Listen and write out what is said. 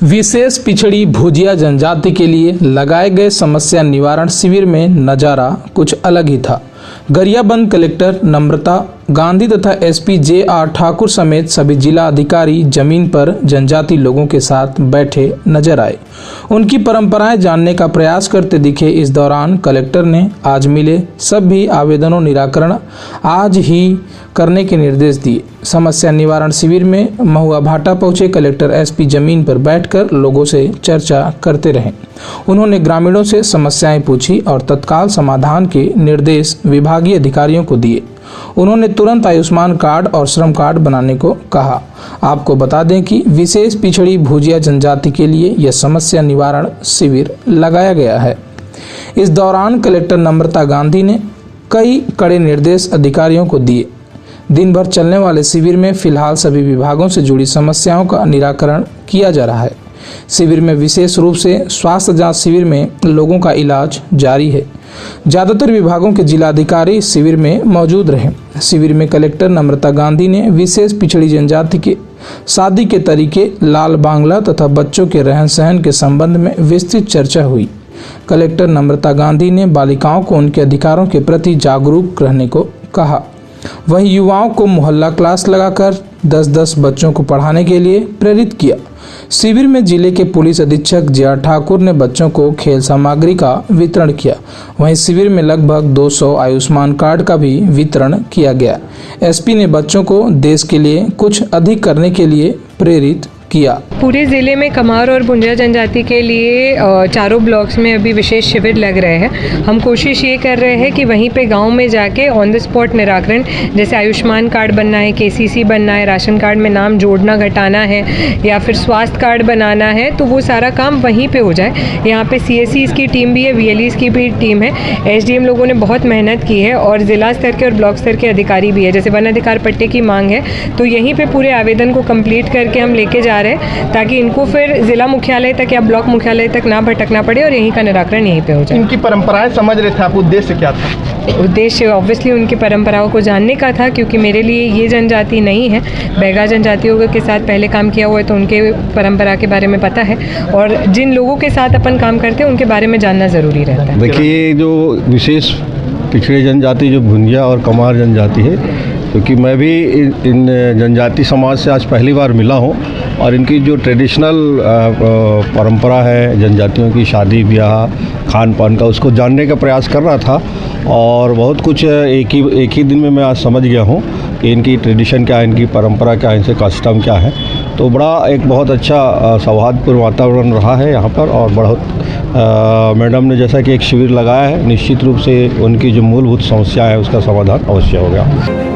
विशेष पिछड़ी भुजिया जनजाति के लिए लगाए गए समस्या निवारण शिविर में नजारा कुछ अलग ही था। गरियाबंद कलेक्टर नम्रता गांधी तथा एसपी जे.आर. ठाकुर समेत सभी जिला अधिकारी जमीन पर जनजाति लोगों के साथ बैठे नजर आए। उनकी परंपराएं जानने का प्रयास करते दिखे। इस दौरान कलेक्टर ने आज मिले सभी आवेदनों निराकरण आज ही करने के निर्देश दिए। समस्या निवारण शिविर में महुआ भाटा पहुंचे कलेक्टर एसपी जमीन पर बैठकर लोगों से चर्चा करते रहे। उन्होंने ग्रामीणों से समस्याएं पूछी और तत्काल समाधान के निर्देश विभागीय अधिकारियों को दिए। उन्होंने तुरंत आयुष्मान कार्ड और श्रम कार्ड बनाने को कहा। आपको बता दें कि विशेष पिछड़ी भुजिया जनजाति के लिए यह समस्या निवारण शिविर लगाया गया है। इस दौरान कलेक्टर नम्रता गांधी ने कई कड़े निर्देश अधिकारियों को दिए। दिन भर चलने वाले शिविर में फिलहाल सभी विभागों से जुड़ी समस्याओं का निराकरण किया जा रहा है। शिविर में विशेष रूप से स्वास्थ्य जांच शिविर में लोगों का इलाज जारी है। ज्यादातर विभागों के जिलाधिकारी शिविर में मौजूद रहे। शिविर में कलेक्टर नम्रता गांधी ने विशेष पिछड़ी जनजाति के शादी के तरीके, लाल बांग्ला तथा बच्चों के रहन सहन के संबंध में विस्तृत चर्चा हुई। कलेक्टर नम्रता गांधी ने बालिकाओं को उनके अधिकारों के प्रति जागरूक रहने को कहा। वहीं युवाओं को मोहल्ला क्लास लगाकर 10-10 बच्चों को पढ़ाने के लिए प्रेरित किया। शिविर में जिले के पुलिस अधीक्षक जे.आर. ठाकुर ने बच्चों को खेल सामग्री का वितरण किया। वहीं शिविर में लगभग 200 आयुष्मान कार्ड का भी वितरण किया गया। एसपी ने बच्चों को देश के लिए कुछ अधिक करने के लिए प्रेरित किया। पूरे ज़िले में कमार और भुजिया जनजाति के लिए चारों ब्लॉक्स में अभी विशेष शिविर लग रहे हैं। हम कोशिश ये कर रहे हैं कि वहीं पे गांव में जाके ऑन द स्पॉट निराकरण, जैसे आयुष्मान कार्ड बनना है, केसीसी बनना है, राशन कार्ड में नाम जोड़ना घटाना है या फिर स्वास्थ्य कार्ड बनाना है, तो वो सारा काम वहीं पे हो जाए। यहाँ पे CSCs की टीम भी है, VLEs की भी टीम है। SDM लोगों ने बहुत मेहनत की है और ज़िला स्तर के और ब्लॉक स्तर के अधिकारी भी है। जैसे वन अधिकार पट्टे की मांग है तो यहीं पर पूरे आवेदन को कम्प्लीट करके हम लेके जा रहे हैं ताकि इनको फिर जिला मुख्यालय तक या ब्लॉक मुख्यालय तक ना भटकना पड़े और यहीं का निराकरण यहीं पे हो जाए। इनकी परंपराएं समझ रहे थे आप, उद्देश्य क्या था? उद्देश्य ऑब्वियसली उनकी परंपराओं को जानने का था, क्योंकि मेरे लिए ये जनजाति नहीं है। बैगा जनजातियों के साथ पहले काम किया हुआ है तो उनके परंपरा के बारे में पता है और जिन लोगों के साथ अपन काम करते हैं उनके बारे में जानना ज़रूरी रहता है। देखिए, जो विशेष पिछड़ी जनजाति जो भुजिया और कमार जनजाति है, क्योंकि मैं भी इन जनजाति समाज से आज पहली बार मिला हूँ और इनकी जो ट्रेडिशनल परंपरा है जनजातियों की शादी ब्याह खान पान का, उसको जानने का प्रयास कर रहा था और बहुत कुछ एक ही दिन में मैं आज समझ गया हूँ कि इनकी ट्रेडिशन क्या है, इनकी परंपरा क्या है, इनसे कस्टम क्या है। तो बहुत अच्छा सौहार्दपूर्ण वातावरण रहा है यहाँ पर और बहुत मैडम ने जैसा कि एक शिविर लगाया है, निश्चित रूप से उनकी जो मूलभूत समस्या है उसका समाधान अवश्य होगा।